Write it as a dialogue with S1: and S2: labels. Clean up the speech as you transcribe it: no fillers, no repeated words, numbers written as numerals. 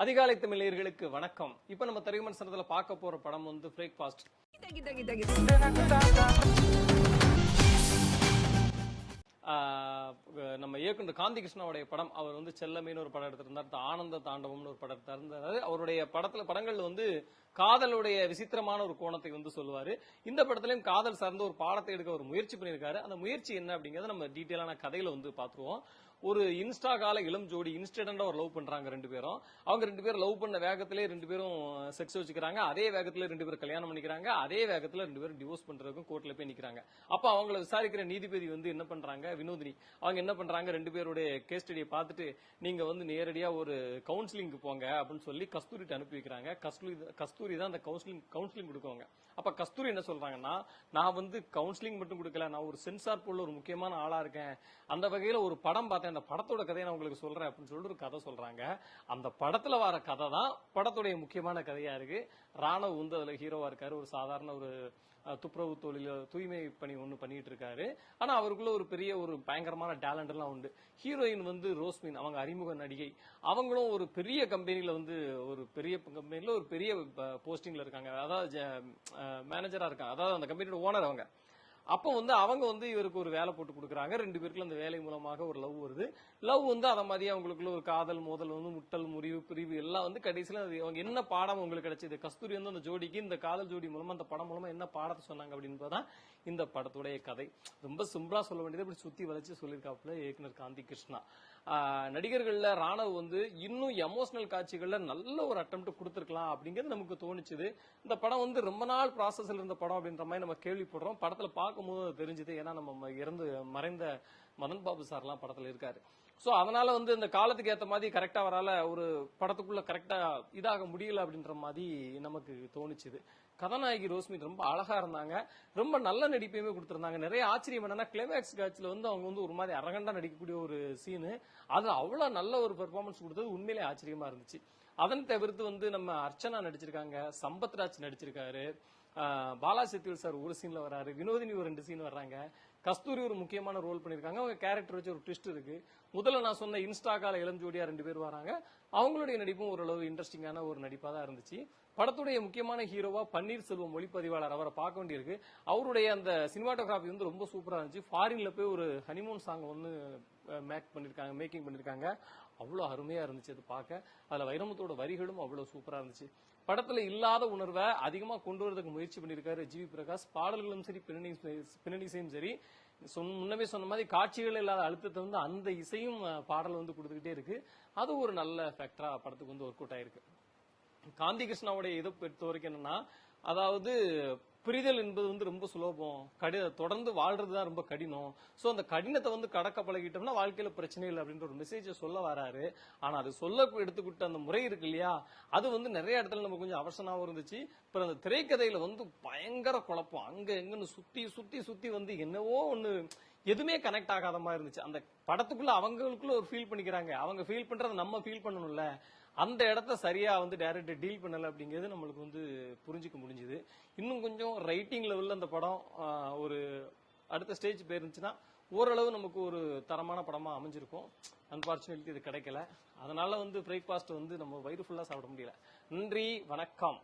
S1: அதிகாலை தமிழர்களுக்கு வணக்கம். இப்ப நம்ம திரைவிமர்சனத்துல பார்க்க போற படம் வந்து பிரேக்ஃபாஸ்ட். நம்ம இயக்குனர் காந்தி கிருஷ்ணாவுடைய படம். அவர் வந்து செல்லமேன்னு ஒரு படம் எடுத்திருந்தார், ஆனந்த தாண்டவம்னு ஒரு படம் எடுத்திருந்தாரு. அவருடைய படங்கள் வந்து காதலுடைய விசித்திரமான ஒரு கோணத்தை வந்து சொல்லுவாரு. இந்த படத்திலையும் காதல் சார்ந்த ஒரு பாடத்தை எடுக்க ஒரு முயற்சி பண்ணியிருக்காரு. அந்த முயற்சி என்ன அப்படிங்கறத நம்ம டீட்டெயிலான கதையில வந்து பாத்துருவோம். ஒரு இன்ஸ்டா கால இளம் ஜோடி இன்ஸ்டன்டா ஒரு லவ் பண்றாங்க ரெண்டு பேரும். அவங்க ரெண்டு பேரும் லவ் பண்ண வேகத்திலே ரெண்டு பேரும் செக்ஸ் வச்சுக்கிறாங்க. அதே வேகத்துல ரெண்டு பேரும் கல்யாணம் பண்ணிக்கிறாங்க. அதே வேகத்துல ரெண்டு பேரும் டிவோர்ஸ் பண்றதுக்கும் கோர்ட்ல போய் நிக்கிறாங்க. அப்ப அவங்களை விசாரிக்கிற நீதிபதி வந்து என்ன பண்றாங்க, வினோதினி அவங்க என்ன பண்றாங்க, ரெண்டு பேருடைய கேஸ் ஸ்டடியை பார்த்துட்டு நீங்க வந்து நேரடியா ஒரு கவுன்சிலிங்க்கு போங்க அப்படின்னு சொல்லி கஸ்தூரிட்டு அனுப்பி வைக்கிறாங்க. கஸ்தூரி தான் அந்த கவுன்சிலிங் கொடுக்குவாங்க. அப்ப கஸ்தூரி என்ன சொல்றாங்கன்னா, நான் வந்து கவுன்சிலிங் மட்டும் கொடுக்கல, நான் ஒரு சென்சார் போல ஒரு முக்கியமான ஆளா இருக்கேன். அந்த வகையில ஒரு படம் பார்த்தேன், அந்த படத்தோட கதையை நான் உங்களுக்கு சொல்றேன் அப்படின்னு சொல்லிட்டு ஒரு கதை சொல்றாங்க. அந்த படத்துல வர கதை தான் படத்துடைய முக்கியமான கதையா இருக்கு. ராணவ் வந்து அதுல ஹீரோவா இருக்காரு. ஒரு சாதாரண ஒரு துப்புரவு தொழில தூய்மை பணி ஒண்ணு பண்ணிட்டு இருக்காரு. ஆனா அவருக்குள்ள ஒரு பெரிய ஒரு பயங்கரமான டேலண்ட் எல்லாம் உண்டு. ஹீரோயின் வந்து ரோஸ்மின், அவங்க அறிமுக நடிகை. அவங்களும் ஒரு பெரிய கம்பெனில வந்து ஒரு பெரிய போஸ்டிங்ல இருக்காங்க. அதாவது மேனேஜரா இருக்காங்க. அதாவது அந்த கம்பெனியோட ஓனர் அவங்க. அப்ப வந்து அவங்க வந்து இவருக்கு ஒரு வேலை போட்டு கொடுக்குறாங்க. ரெண்டு பேருக்குள்ள அந்த வேலை மூலமாக ஒரு லவ் வருது. லவ் வந்து அத மாதிரியே அவங்களுக்குள்ள ஒரு காதல் மோதல் வந்து முட்டல் முறிவு பிரிவு எல்லாம் வந்து கடைசியில அவங்க என்ன பாடம் உங்களுக்கு கிடைச்சது, கஸ்தூரி வந்து அந்த ஜோடிக்கு இந்த காதல் ஜோடி மூலமா அந்த படம் மூலமா என்ன பாடத்தை சொன்னாங்க அப்படின்னு இந்த படத்துடைய கதை. ரொம்ப சிம்பிளா சொல்ல வேண்டியது, இப்படி சுத்தி வளைச்சு சொல்லியிருக்காப்புல இயக்குனர் காந்தி கிருஷ்ணா. நடிகர்கள்ல ராணவ் வந்து இன்னும் எமோஷனல் காட்சிகள்ல நல்ல ஒரு அட்டெம்ப்ட் கொடுத்திருக்கலாம் அப்படிங்கிறது நமக்கு தோணுச்சுது. இந்த படம் வந்து ரொம்ப நாள் ப்ராசஸ்ல இருந்த படம் அப்படின்ற மாதிரி நம்ம கேள்விப்படுறோம். படத்துல பார்க்கும்போது தெரிஞ்சது. ஏன்னா நம்ம மறைந்த மதன் பாபு சார் எல்லாம் படத்துல இருக்காரு. சோ அதனால வந்து இந்த காலத்துக்கு ஏத்த மாதிரி கரெக்டா வரால ஒரு படத்துக்குள்ள கரெக்டா இதாக முடியல அப்படின்ற மாதிரி நமக்கு தோணுச்சுது. கதாநாயகி ரோஸ்மின் ரொம்ப அழகா இருந்தாங்க. ரொம்ப நல்ல நடிப்பையுமே கொடுத்திருந்தாங்க. நிறைய ஆச்சரியம் என்னன்னா, கிளைமேக்ஸ் காட்சியில வந்து அவங்க வந்து ஒரு மாதிரி அரகண்டா நடிக்கக்கூடிய ஒரு சீனு. அது அவ்வளவு நல்ல ஒரு பெர்ஃபார்மன்ஸ் கொடுத்தது உண்மையிலே ஆச்சரியமா இருந்துச்சு. அதன் தவிர்த்து வந்து நம்ம அர்ச்சனா நடிச்சிருக்காங்க, சம்பத்ராஜ் நடிச்சிருக்காரு, பாலா செத்தில் சார் ஒரு சீன்ல வராரு, வினோதினி ஒரு 2 சீன் வர்றாங்க, கஸ்தூரி ஒரு முக்கியமான ரோல் பண்ணிருக்காங்க. அவங்க கேரக்டர் வச்சு ஒரு ட்விஸ்ட் இருக்கு. முதல்ல நான் சொன்ன இன்ஸ்டா கால இளம் ஜோடியா 2 பேர் வராங்க. அவங்களுடைய நடிப்பும் ஓரளவு இன்ட்ரெஸ்டிங்கான ஒரு நடிப்பா தான் இருந்துச்சு. படத்துடைய முக்கியமான ஹீரோவா பன்னீர்செல்வம் ஒளிப்பதிவாளர், அவரை பார்க்க வேண்டியிருக்கு. அவருடைய அந்த சினிமாட்டோகிராஃபி வந்து ரொம்ப சூப்பரா இருந்துச்சு. ஃபாரின்ல போய் ஒரு ஹனிமூன் சாங் வந்து மேக்கிங் பண்ணிருக்காங்க. அவ்வளவு அருமையா இருந்துச்சு அது பார்க்க. அதுல வைரமுத்தோட வரிகளும் அவ்வளவு சூப்பரா இருந்துச்சு. படத்துல இல்லாத உணர்வை அதிகமா கொண்டு வரதுக்கு முயற்சி பண்ணிருக்காரு ஜிவி பிரகாஷ். பாடல்களும் சரி, பின்னணி இசையும் சரி, முன்னமே சொன்ன மாதிரி காட்சிகள் இல்லாத அழுத்தத்தை வந்து அந்த இசையும் பாடல் வந்து கொடுத்துக்கிட்டே இருக்கு. அது ஒரு நல்ல ஃபேக்டரா படத்துக்கு வந்து ஒர்க் அவுட் ஆயிருக்கு. காந்தி கிருஷ்ணாவுடைய இதை பொறுத்த வரைக்கும் என்னன்னா, அதாவது புரிதல் என்பது வந்து ரொம்ப சுலபம், தொடர்ந்து வாழ்றதுதான் ரொம்ப கடினம். சோ அந்த கடினத்தை வந்து கடக்க பழகிட்டோம்னா வாழ்க்கையில பிரச்சனை இல்லை அப்படின்ற ஒரு மெசேஜ் சொல்ல வராரு. ஆனா அது சொல்ல எடுத்துக்கிட்ட அந்த முறை இருக்கு இல்லையா, அது வந்து நிறைய இடத்துல நம்ம கொஞ்சம் அவசரமாவும் இருந்துச்சு. அப்புறம் அந்த திரைக்கதையில வந்து பயங்கர குழப்பம், அங்க எங்கன்னு சுத்தி சுத்தி சுத்தி வந்து என்னவோ ஒண்ணு எதுவுமே கனெக்ட் ஆகாத மாதிரி இருந்துச்சு. அந்த படத்துக்குள்ள அவங்களுக்குள்ள ஒரு ஃபீல் பண்ணிக்கிறாங்க, அவங்க ஃபீல் பண்றதை நம்ம ஃபீல் பண்ணணும்ல, அந்த இடத்த சரியா வந்து டைரக்டர் டீல் பண்ணல அப்படிங்கிறது நம்மளுக்கு வந்து புரிஞ்சுக்க முடிஞ்சுது. இன்னும் கொஞ்சம் ரைட்டிங் லெவல்ல அந்த படம் ஒரு அடுத்த ஸ்டேஜ் போயிருந்துச்சுன்னா ஓரளவு நமக்கு ஒரு தரமான படமா அமைஞ்சிருக்கும். அன்பார்ச்சுனேட்லி இது கிடைக்கல. அதனால வந்து பிரேக்ஃபாஸ்ட் வந்து நம்ம வயிறு ஃபுல்லா சாப்பிட முடியல. நன்றி, வணக்கம்.